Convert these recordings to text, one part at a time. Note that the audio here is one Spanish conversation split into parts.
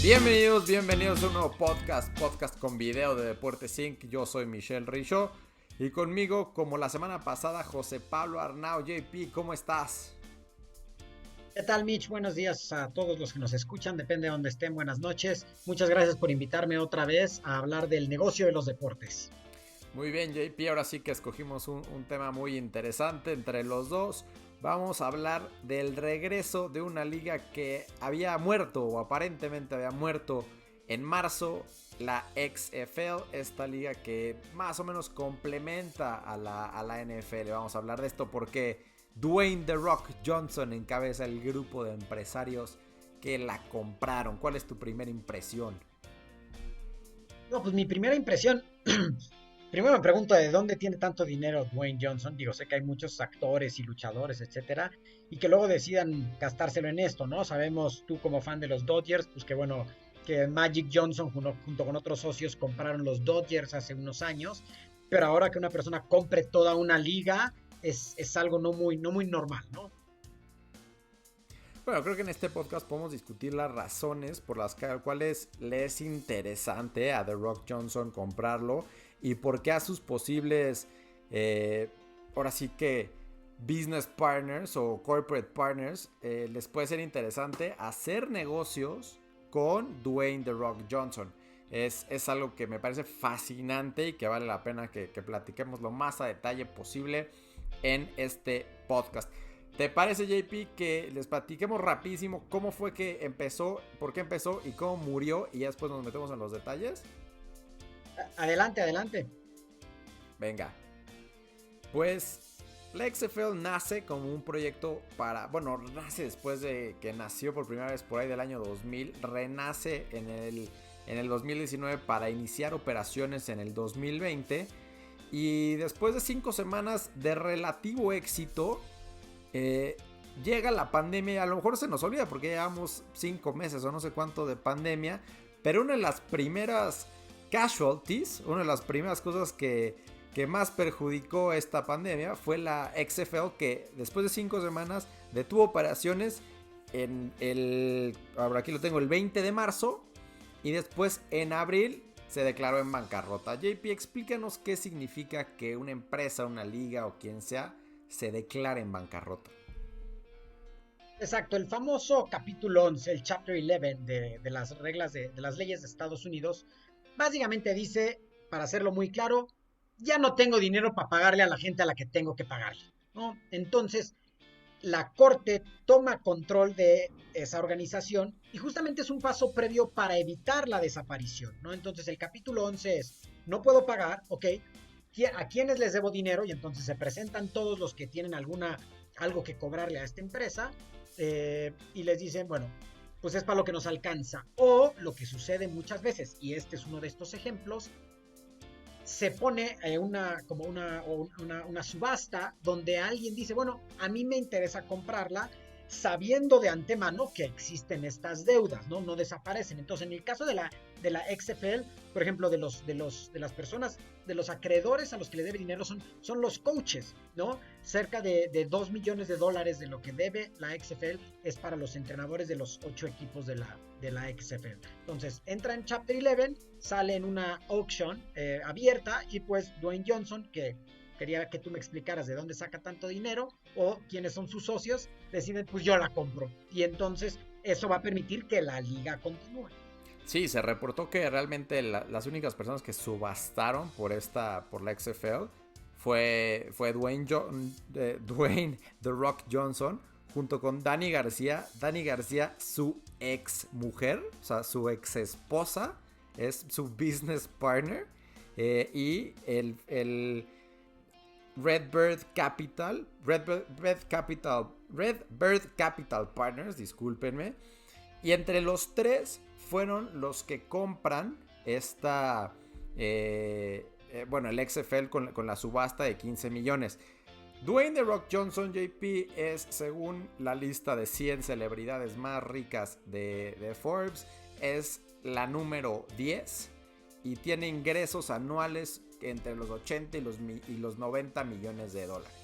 Bienvenidos a un nuevo podcast con video de Deportes Inc. Yo soy Michelle Richaud y conmigo, como la semana pasada, José Pablo Arnau. JP, ¿cómo estás? ¿Qué tal, Mitch? Buenos días a todos los que nos escuchan, depende de donde estén, buenas noches. Muchas gracias por invitarme otra vez a hablar del negocio de los deportes. Muy bien, JP, ahora sí que escogimos un tema muy interesante entre los dos. Vamos a hablar del regreso de una liga que había muerto o aparentemente había muerto en marzo, la XFL, esta liga que más o menos complementa a la NFL. Vamos a hablar de esto porque Dwayne The Rock Johnson encabeza el grupo de empresarios que la compraron. ¿Cuál es tu primera impresión? No, pues mi primera impresión, primero me pregunto de dónde tiene tanto dinero Dwayne Johnson. Digo, sé que hay muchos actores y luchadores, etcétera, y que luego decidan gastárselo en esto, ¿no? Sabemos, tú como fan de los Dodgers, pues que bueno, que Magic Johnson junto con otros socios compraron los Dodgers hace unos años, pero ahora que una persona compre toda una liga es algo no muy normal, ¿no? Bueno, creo que en este podcast podemos discutir las razones por las cuales le es interesante a The Rock Johnson comprarlo y por qué a sus posibles, ahora sí que business partners o corporate partners, les puede ser interesante hacer negocios con Dwayne The Rock Johnson. Es algo que me parece fascinante y que vale la pena que platiquemos lo más a detalle posible en este podcast. ¿Te parece, JP, que les platiquemos rapidísimo cómo fue que empezó, por qué empezó y cómo murió y ya después nos metemos en los detalles? Adelante, adelante. Venga. Pues la XFL nace como un proyecto nace después de que nació por primera vez por ahí del año 2000, renace en el 2019 para iniciar operaciones en el 2020 y después de 5 semanas de relativo éxito, llega la pandemia. A lo mejor se nos olvida porque llevamos 5 meses o no sé cuánto de pandemia, pero una de las primeras casualties, una de las primeras cosas que más perjudicó esta pandemia fue la XFL, que después de 5 semanas detuvo operaciones ahora aquí lo tengo, el 20 de marzo, y después en abril se declaró en bancarrota. JP, explícanos qué significa que una empresa, una liga o quien sea se declara en bancarrota. Exacto, el famoso capítulo 11, el Chapter 11 de las reglas de las leyes de Estados Unidos, básicamente dice, para hacerlo muy claro, ya no tengo dinero para pagarle a la gente a la que tengo que pagarle, ¿no? Entonces, la corte toma control de esa organización y justamente es un paso previo para evitar la desaparición, ¿no? Entonces, el capítulo 11 es, no puedo pagar, ok, a quiénes les debo dinero, y entonces se presentan todos los que tienen algo que cobrarle a esta empresa, y les dicen, bueno, pues es para lo que nos alcanza. O lo que sucede muchas veces, y este es uno de estos ejemplos, se pone una subasta donde alguien dice, bueno, a mí me interesa comprarla, sabiendo de antemano que existen estas deudas, ¿no? No desaparecen. Entonces, en el caso de la XFL, por ejemplo, de las personas, de los acreedores a los que le debe dinero son los coaches, ¿no? Cerca de 2 millones de dólares de lo que debe la XFL es para los entrenadores de los 8 equipos de la XFL. Entonces, entra en Chapter 11, sale en una auction abierta, y pues Dwayne Johnson, que quería que tú me explicaras de dónde saca tanto dinero o quiénes son sus socios, deciden, pues yo la compro. Y entonces eso va a permitir que la liga continúe. Sí, se reportó que realmente las únicas personas que subastaron por la XFL fue Dwayne The Rock Johnson junto con Dani García. Dani García, su ex mujer, o sea, su ex esposa, es su business partner. Y el Redbird Capital Partners, discúlpenme. Y entre los tres fueron los que compran esta, el XFL con la subasta de 15 millones. Dwayne The Rock Johnson, JP, es, según la lista de 100 celebridades más ricas de Forbes, es la número 10 y tiene ingresos anuales entre los 80 y los 90 millones de dólares.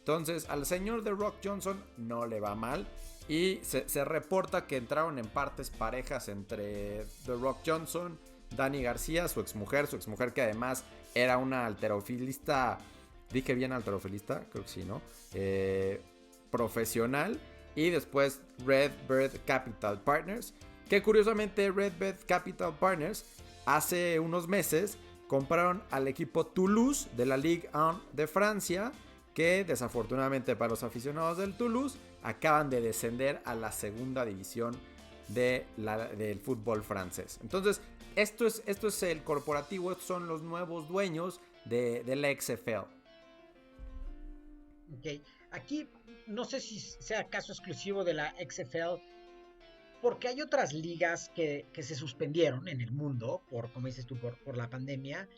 Entonces al señor The Rock Johnson no le va mal. Y se reporta que entraron en partes parejas entre The Rock Johnson, Dani García, su exmujer que además era una halterofilista. Dije bien halterofilista, creo que sí, ¿no? Profesional. Y después Redbird Capital Partners, que curiosamente Redbird Capital Partners hace unos meses compraron al equipo Toulouse de la Ligue 1 de Francia, que desafortunadamente para los aficionados del Toulouse acaban de descender a la segunda división del fútbol francés. Entonces esto es el corporativo, estos son los nuevos dueños de la XFL. Ok, aquí no sé si sea caso exclusivo de la XFL, porque hay otras ligas que se suspendieron en el mundo, como dices tú, por la pandemia.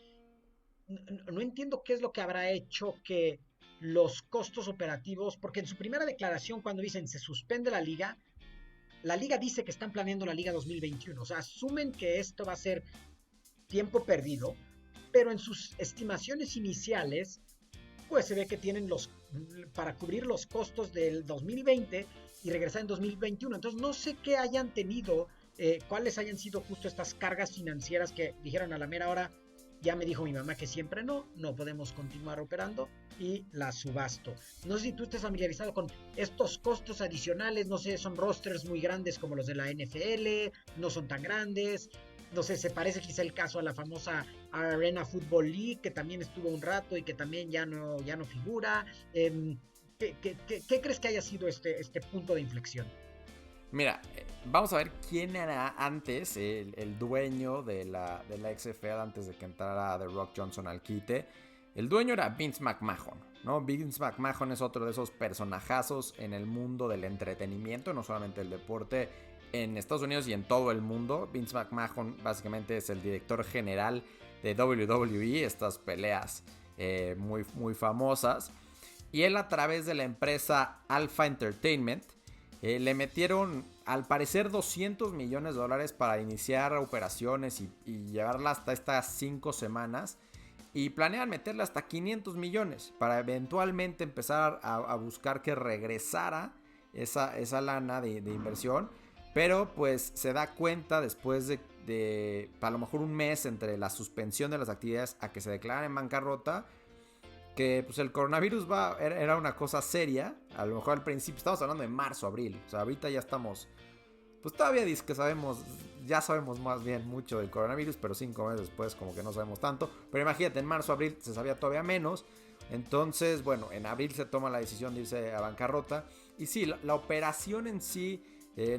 No entiendo qué es lo que habrá hecho que los costos operativos, porque en su primera declaración cuando dicen se suspende la liga dice que están planeando la liga 2021, o sea, asumen que esto va a ser tiempo perdido, pero en sus estimaciones iniciales pues se ve que tienen para cubrir los costos del 2020 y regresar en 2021. Entonces no sé qué hayan tenido, cuáles hayan sido justo estas cargas financieras que dijeron a la mera hora. Ya me dijo mi mamá que siempre no podemos continuar operando y la subasto. No sé si tú estés familiarizado con estos costos adicionales, no sé, son rosters muy grandes como los de la NFL, no son tan grandes. No sé, se parece quizá el caso a la famosa Arena Football League, que también estuvo un rato y que también ya no figura. ¿Qué crees que haya sido este punto de inflexión? Mira, vamos a ver quién era antes el dueño de la XFL antes de que entrara The Rock Johnson al quite. El dueño era Vince McMahon, ¿no? Vince McMahon es otro de esos personajazos en el mundo del entretenimiento, no solamente el deporte, en Estados Unidos y en todo el mundo. Vince McMahon básicamente es el director general de WWE, estas peleas muy, muy famosas. Y él, a través de la empresa Alpha Entertainment, le metieron al parecer $200 millones para iniciar operaciones y llevarla hasta estas 5 semanas. Y planean meterle hasta 500 millones para eventualmente empezar a buscar que regresara esa lana de inversión. Pero pues se da cuenta después de a lo mejor un mes entre la suspensión de las actividades a que se declaran en bancarrota, que pues el coronavirus era una cosa seria. A lo mejor al principio estamos hablando de marzo, abril. O sea, ahorita ya estamos, pues todavía dice que ya sabemos más bien mucho del coronavirus, pero 5 meses después como que no sabemos tanto. Pero imagínate, en marzo, abril se sabía todavía menos. Entonces, bueno, en abril se toma la decisión de irse a bancarrota. Y sí, la operación en sí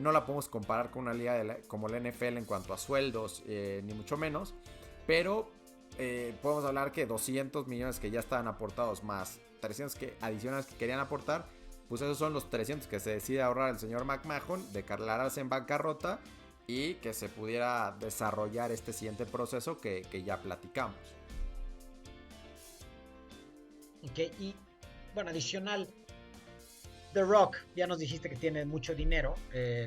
no la podemos comparar con una liga como la NFL en cuanto a sueldos, ni mucho menos. Pero podemos hablar que 200 millones que ya estaban aportados más 300 adicionales que querían aportar, pues esos son los 300 que se decide ahorrar el señor McMahon, declararse en bancarrota y que se pudiera desarrollar este siguiente proceso que ya platicamos. Ok, y bueno, adicional, The Rock, ya nos dijiste que tiene mucho dinero,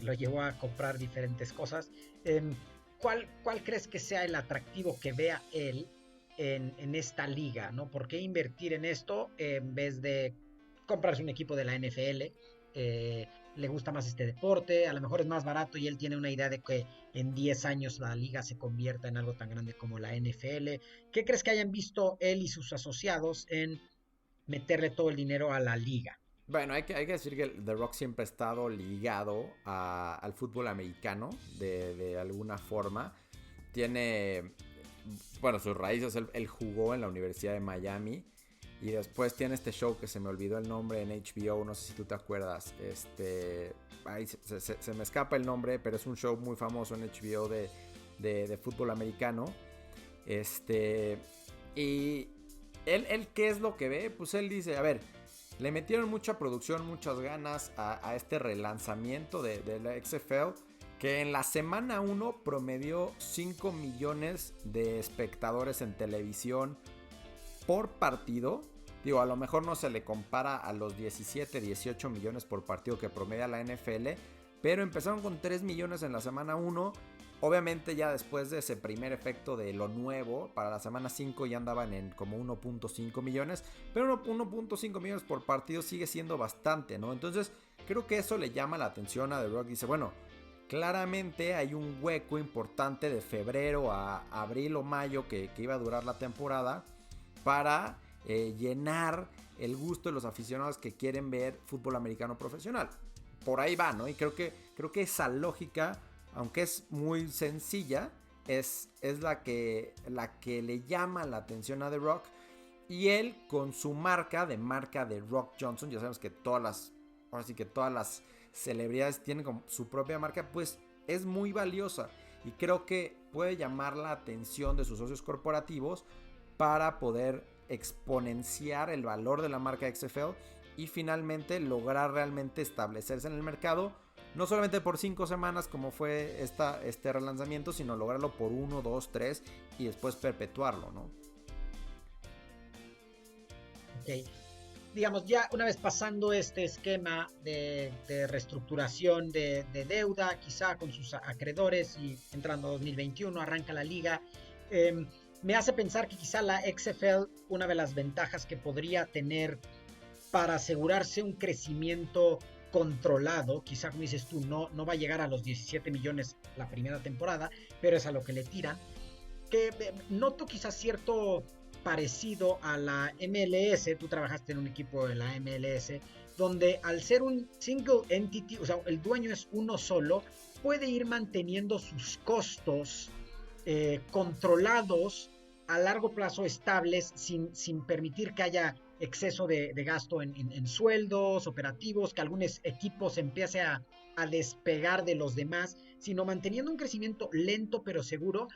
lo llevó a comprar diferentes cosas. ¿Cuál crees que sea el atractivo que vea él en esta liga, ¿no? ¿Por qué invertir en esto en vez de comprarse un equipo de la NFL? Le gusta más este deporte, a lo mejor es más barato y él tiene una idea de que en 10 años la liga se convierta en algo tan grande como la NFL. ¿Qué crees que hayan visto él y sus asociados en meterle todo el dinero a la liga? Bueno, hay que decir que The Rock siempre ha estado ligado al fútbol americano de alguna forma. Tiene, bueno, sus raíces, él jugó en la Universidad de Miami. Y después tiene este show que se me olvidó el nombre en HBO, no sé si tú te acuerdas. Ahí se me escapa el nombre, pero es un show muy famoso en HBO de fútbol americano. Y él, ¿qué es lo que ve? Pues él dice, a ver, le metieron mucha producción, muchas ganas a este relanzamiento de la XFL, que en la semana 1 promedió 5 millones de espectadores en televisión por partido. Digo, a lo mejor no se le compara a los 17, 18 millones por partido que promedia la NFL, pero empezaron con 3 millones en la semana 1. Obviamente ya después de ese primer efecto de lo nuevo, para la semana 5 ya andaban en como 1.5 millones, pero 1.5 millones por partido sigue siendo bastante, ¿no? Entonces creo que eso le llama la atención a The Rock. Dice, bueno, claramente hay un hueco importante de febrero a abril o mayo que iba a durar la temporada para llenar el gusto de los aficionados que quieren ver fútbol americano profesional. Por ahí va, ¿no? Y creo que esa lógica, aunque es muy sencilla, es la que le llama la atención a The Rock. Y él con su marca de Rock Johnson, ya sabemos que todas las celebridades tienen como su propia marca, pues es muy valiosa. Y creo que puede llamar la atención de sus socios corporativos para poder exponenciar el valor de la marca XFL y finalmente lograr realmente establecerse en el mercado, no solamente por 5 semanas como fue este relanzamiento, sino lograrlo por 1, 2, 3 y después perpetuarlo, ¿no? Ok. Digamos, ya una vez pasando este esquema de reestructuración de deuda, quizá con sus acreedores, y entrando a 2021 arranca la liga, me hace pensar que quizá la XFL, una de las ventajas que podría tener para asegurarse un crecimiento controlado, quizá como dices tú, no va a llegar a los 17 millones la primera temporada, pero es a lo que le tiran, que noto quizás cierto parecido a la MLS. Tú trabajaste en un equipo de la MLS, donde al ser un single entity, o sea, el dueño es uno solo, puede ir manteniendo sus costos controlados a largo plazo, estables, sin permitir que haya exceso de gasto en sueldos operativos, que algunos equipos empiece a despegar de los demás, sino manteniendo un crecimiento lento pero seguro.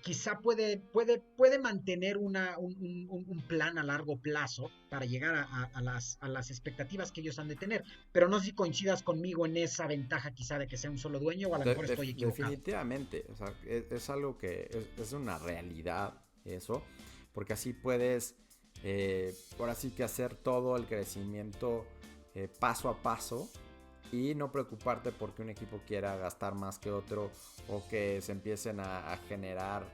Quizá puede mantener un plan a largo plazo para llegar a las expectativas que ellos han de tener. Pero no sé si coincidas conmigo en esa ventaja quizá de que sea un solo dueño, o a lo mejor estoy equivocado. Definitivamente, o sea, es algo que es una realidad eso, porque así puedes ahora sí que hacer todo el crecimiento paso a paso y no preocuparte porque un equipo quiera gastar más que otro o que se empiecen a generar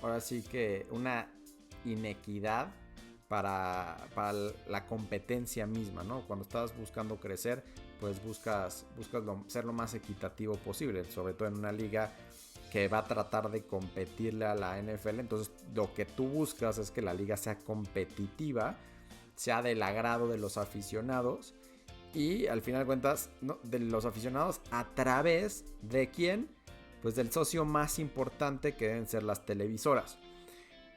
ahora sí que una inequidad para la competencia misma, ¿no? Cuando estás buscando crecer, pues buscas ser lo más equitativo posible, sobre todo en una liga que va a tratar de competirle a la NFL. Entonces lo que tú buscas es que la liga sea competitiva, sea del agrado de los aficionados y al final de cuentas, ¿no?, de los aficionados a través de quién, pues del socio más importante, que deben ser las televisoras.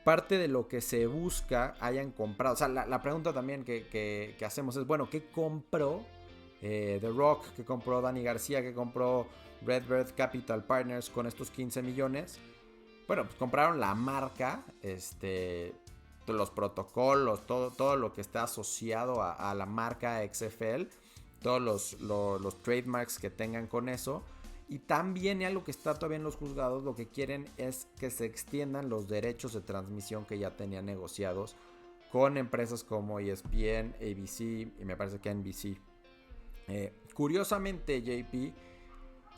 Parte de lo que se busca hayan comprado, o sea, la pregunta también que hacemos es, bueno, ¿qué compró The Rock? ¿Qué compró Dani García? ¿Qué compró Redbird Capital Partners con estos 15 millones? Bueno, pues compraron la marca, los protocolos, todo lo que está asociado a la marca XFL, todos los trademarks que tengan con eso. Y también, y algo que está todavía en los juzgados, lo que quieren es que se extiendan los derechos de transmisión que ya tenían negociados con empresas como ESPN, ABC y me parece que NBC. Curiosamente, JP,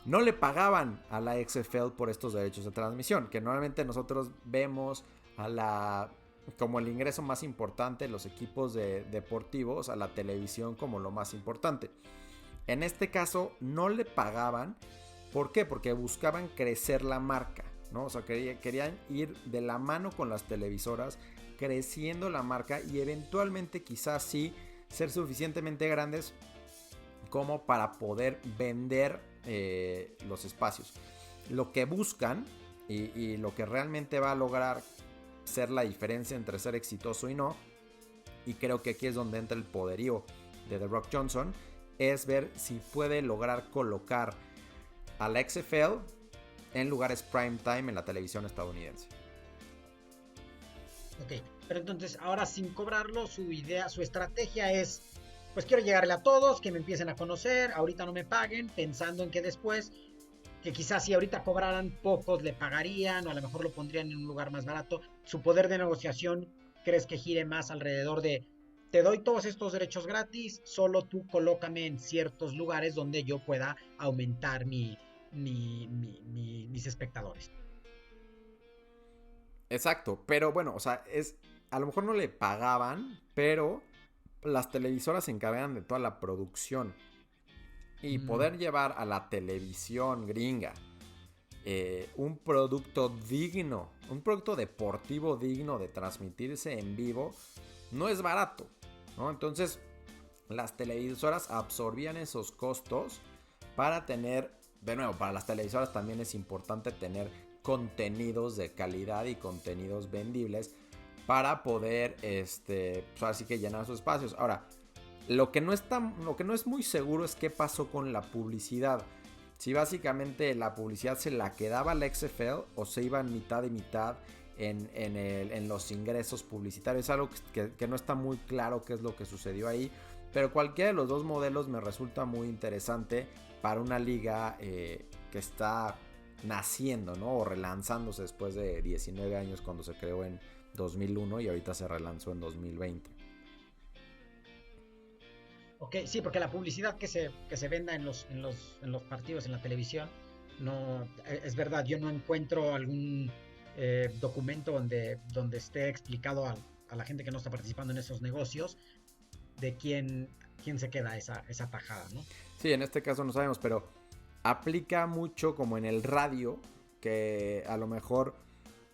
no le pagaban a la XFL por estos derechos de transmisión, que normalmente nosotros vemos como el ingreso más importante, los equipos deportivos, a la televisión como lo más importante. En este caso no le pagaban. ¿Por qué? Porque buscaban crecer la marca, ¿no? O sea, querían ir de la mano con las televisoras, creciendo la marca y eventualmente quizás sí ser suficientemente grandes como para poder vender los espacios. Lo que buscan y lo que realmente va a lograr ser la diferencia entre ser exitoso y no, y creo que aquí es donde entra el poderío de The Rock Johnson, es ver si puede lograr colocar a la XFL en lugares prime time en la televisión estadounidense. Ok, pero entonces ahora sin cobrarlo, su idea, su estrategia es, pues quiero llegarle a todos, que me empiecen a conocer, ahorita no me paguen, pensando en que después, que quizás si ahorita cobraran, pocos le pagarían, o a lo mejor lo pondrían en un lugar más barato. Su poder de negociación, ¿crees que gire más alrededor de, te doy todos estos derechos gratis, solo tú colócame en ciertos lugares donde yo pueda aumentar ni mis espectadores. Exacto, pero bueno, o sea, a lo mejor no le pagaban, pero las televisoras se encargan de toda la producción. Y poder llevar a la televisión gringa un producto digno, un producto deportivo digno de transmitirse en vivo, no es barato, ¿no? Entonces, las televisoras absorbían esos costos para tener, de nuevo, para las televisoras también es importante tener contenidos de calidad y contenidos vendibles para poder, pues así que llenar sus espacios. Ahora, lo que no es muy seguro es qué pasó con la publicidad. Si básicamente la publicidad se la quedaba la XFL o se iba mitad y mitad en los ingresos publicitarios. Es algo que no está muy claro qué es lo que sucedió ahí. Pero cualquiera de los dos modelos me resulta muy interesante para una liga que está naciendo, ¿no? O relanzándose después de 19 años cuando se creó en 2001 y ahorita se relanzó en 2020. Ok, sí, porque la publicidad que se venda en los partidos, en la televisión, no, es verdad, yo no encuentro algún documento donde esté explicado a la gente que no está participando en esos negocios de quién se queda esa tajada, ¿no? Sí, en este caso no sabemos, pero aplica mucho como en el radio, que a lo mejor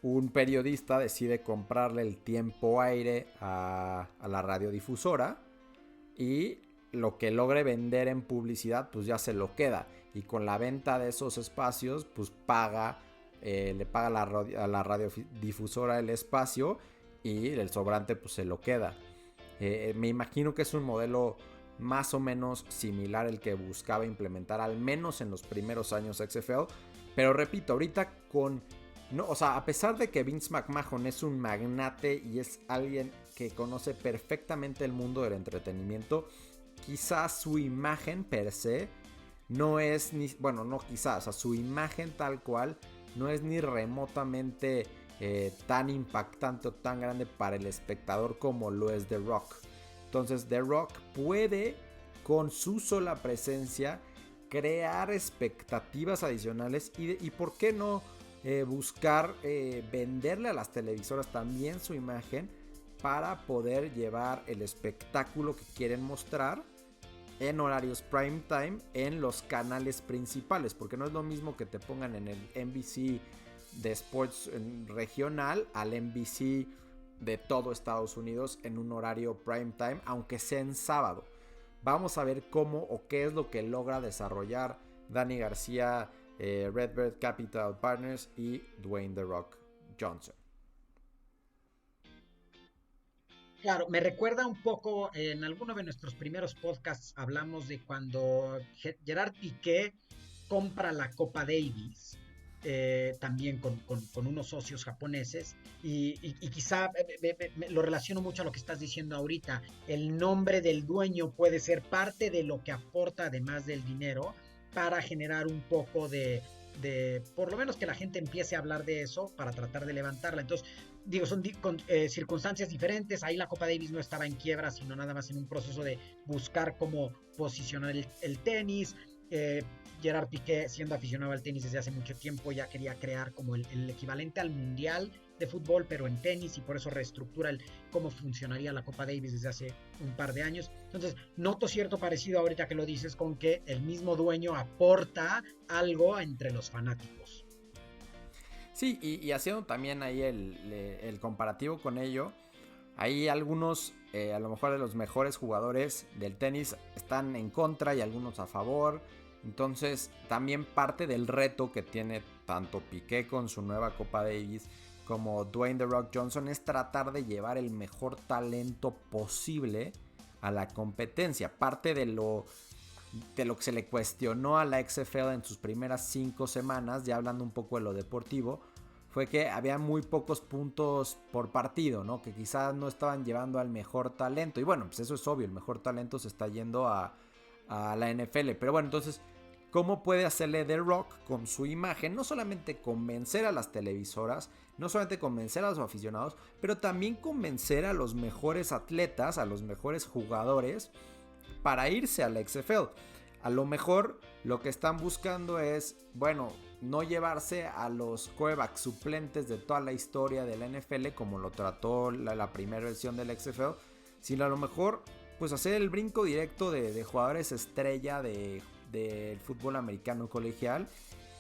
un periodista decide comprarle el tiempo aire a la radiodifusora y lo que logre vender en publicidad pues ya se lo queda, y con la venta de esos espacios pues le paga a la radiodifusora el espacio y el sobrante pues se lo queda. Me imagino que es un modelo más o menos similar el que buscaba implementar al menos en los primeros años XFL, pero repito, ahorita no, o sea, a pesar de que Vince McMahon es un magnate y es alguien que conoce perfectamente el mundo del entretenimiento, quizás su imagen per se no es ni, bueno, no quizás, o sea, su imagen tal cual no es ni remotamente tan impactante o tan grande para el espectador como lo es The Rock. Entonces The Rock puede, con su sola presencia, crear expectativas adicionales y por qué no buscar venderle a las televisoras también su imagen para poder llevar el espectáculo que quieren mostrar en horarios prime time en los canales principales, porque no es lo mismo que te pongan en el NBC de Sports regional al NBC de todo Estados Unidos en un horario prime time, aunque sea en sábado. Vamos a ver cómo o qué es lo que logra desarrollar Dany García, Redbird Capital Partners y Dwayne The Rock Johnson. Claro, me recuerda un poco, en alguno de nuestros primeros podcasts hablamos de cuando Gerard Piqué compra la Copa Davis, también con unos socios japoneses, y quizá lo relaciono mucho a lo que estás diciendo ahorita. El nombre del dueño puede ser parte de lo que aporta además del dinero para generar un poco por lo menos que la gente empiece a hablar de eso para tratar de levantarla. Entonces, digo, son circunstancias diferentes. Ahí la Copa Davis no estaba en quiebra, sino nada más en un proceso de buscar cómo posicionar el tenis. Gerard Piqué, siendo aficionado al tenis desde hace mucho tiempo, ya quería crear como el equivalente al mundial de fútbol, pero en tenis, y por eso reestructura cómo funcionaría la Copa Davis desde hace un par de años. Entonces, noto cierto parecido ahorita que lo dices con que el mismo dueño aporta algo entre los fanáticos. Sí, y haciendo también ahí el comparativo con ello, hay algunos, a lo mejor de los mejores jugadores del tenis están en contra y algunos a favor. Entonces también parte del reto que tiene tanto Piqué con su nueva Copa Davis como Dwayne The Rock Johnson es tratar de llevar el mejor talento posible a la competencia. Parte de lo que se le cuestionó a la XFL en sus primeras 5 semanas, ya hablando un poco de lo deportivo, fue que había muy pocos puntos por partido, ¿no? Que quizás no estaban llevando al mejor talento. Y bueno, pues eso es obvio, el mejor talento se está yendo a la NFL. Pero bueno, entonces, ¿cómo puede hacerle The Rock con su imagen? No solamente convencer a las televisoras, no solamente convencer a los aficionados, pero también convencer a los mejores atletas, a los mejores jugadores para irse a la XFL. A lo mejor lo que están buscando es, bueno, no llevarse a los quarterbacks suplentes de toda la historia de la NFL como lo trató la primera versión del XFL, sino a lo mejor pues hacer el brinco directo de jugadores estrella del fútbol americano colegial,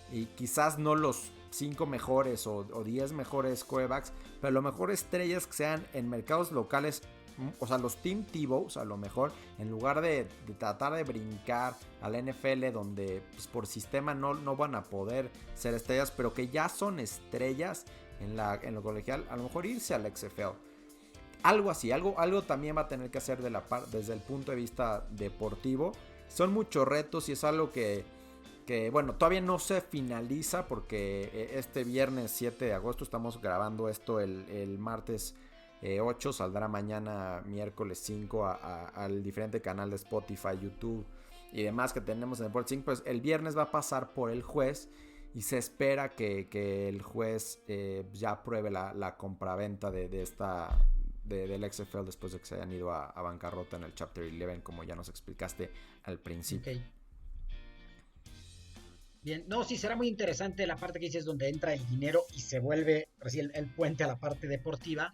y quizás no los 5 mejores o 10 mejores quarterbacks, pero a lo mejor estrellas que sean en mercados locales. O sea, los Tim Tebows a lo mejor, en lugar de tratar de brincar a la NFL donde pues, por sistema no van a poder ser estrellas, pero que ya son estrellas en lo colegial, a lo mejor irse al XFL. Algo así, algo también va a tener que hacer desde el punto de vista deportivo. Son muchos retos y es algo que bueno, todavía no se finaliza porque este viernes 7 de agosto estamos grabando esto el martes 8, saldrá mañana miércoles 5 al diferente canal de Spotify, YouTube y demás que tenemos en Deportes Inc. Pues el viernes va a pasar por el juez y se espera que el juez ya apruebe la compraventa del XFL después de que se hayan ido a bancarrota en el Chapter 11, como ya nos explicaste al principio. Okay. Bien, no, sí, será muy interesante la parte que dices donde entra el dinero y se vuelve recién el puente a la parte deportiva.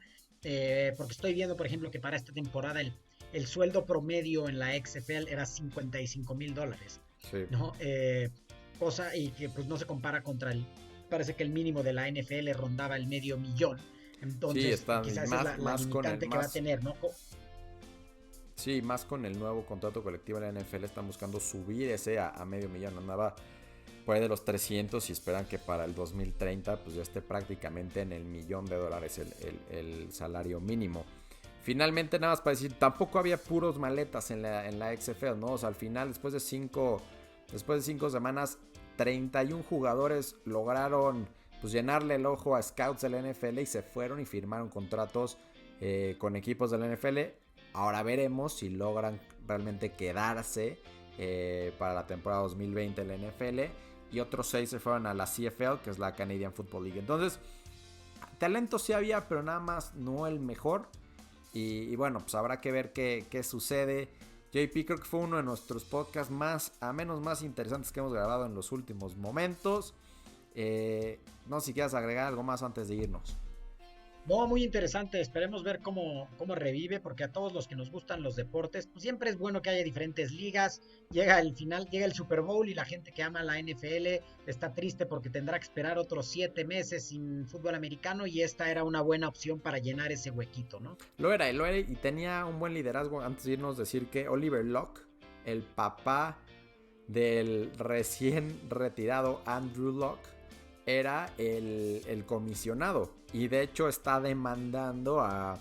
Porque estoy viendo, por ejemplo, que para esta temporada el sueldo promedio en la XFL era $55,000, sí. ¿no? Cosa y que pues no se compara parece que el mínimo de la NFL rondaba el $500,000, entonces sí, quizás es la limitante que va a tener, ¿no? Sí, más con el nuevo contrato colectivo de la NFL están buscando subir ese a $500,000, andaba por ahí de los 300 y esperan que para el 2030 pues ya esté prácticamente en el $1,000,000 el salario mínimo. Finalmente, nada más para decir, tampoco había puros maletas en la XFL, ¿no? O sea, al final, después de 5 semanas, 31 jugadores lograron pues llenarle el ojo a scouts de la NFL y se fueron y firmaron contratos con equipos de la NFL. Ahora veremos si logran realmente quedarse para la temporada 2020 en la NFL. Y otros 6 se fueron a la CFL, que es la Canadian Football League. Entonces, talento sí había, pero nada más no el mejor. Y bueno, pues habrá que ver qué sucede. JP, creo que fue uno de nuestros podcasts más interesantes que hemos grabado en los últimos momentos. No sé si quieras agregar algo más antes de irnos. No, muy interesante, esperemos ver cómo revive, porque a todos los que nos gustan los deportes, pues siempre es bueno que haya diferentes ligas. Llega el final, llega el Super Bowl y la gente que ama la NFL está triste porque tendrá que esperar otros 7 meses sin fútbol americano, y esta era una buena opción para llenar ese huequito, ¿no? Lo era y tenía un buen liderazgo. Antes de irnos, decir que Oliver Luck, el papá del recién retirado Andrew Luck, era el comisionado y de hecho está demandando a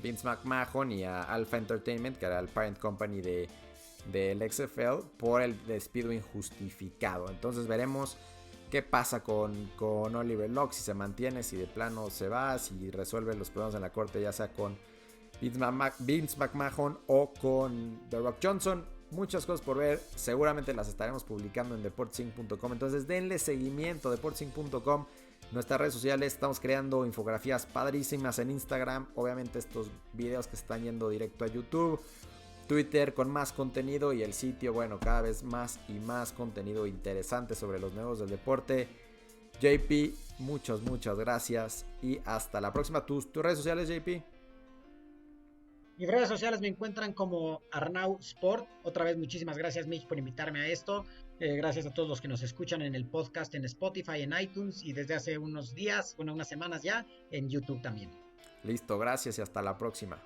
Vince McMahon y a Alpha Entertainment, que era el parent company del XFL, por el despido injustificado. Entonces veremos qué pasa con Oliver Luck, si se mantiene, si de plano se va, si resuelve los problemas en la corte, ya sea con Vince McMahon o con The Rock Johnson. Muchas cosas por ver, seguramente las estaremos publicando en deportesinc.com, entonces denle seguimiento a deportesinc.com, nuestras redes sociales. Estamos creando infografías padrísimas en Instagram, obviamente estos videos que están yendo directo a YouTube, Twitter con más contenido, y el sitio, bueno, cada vez más y más contenido interesante sobre los negocios del deporte. JP, muchas gracias y hasta la próxima. ¿Tus redes sociales, JP? Mis redes sociales me encuentran como Arnau Sport. Otra vez, muchísimas gracias, Mitch, por invitarme a esto. Gracias a todos los que nos escuchan en el podcast, en Spotify, en iTunes, y desde hace unas semanas ya, en YouTube también. Listo, gracias y hasta la próxima.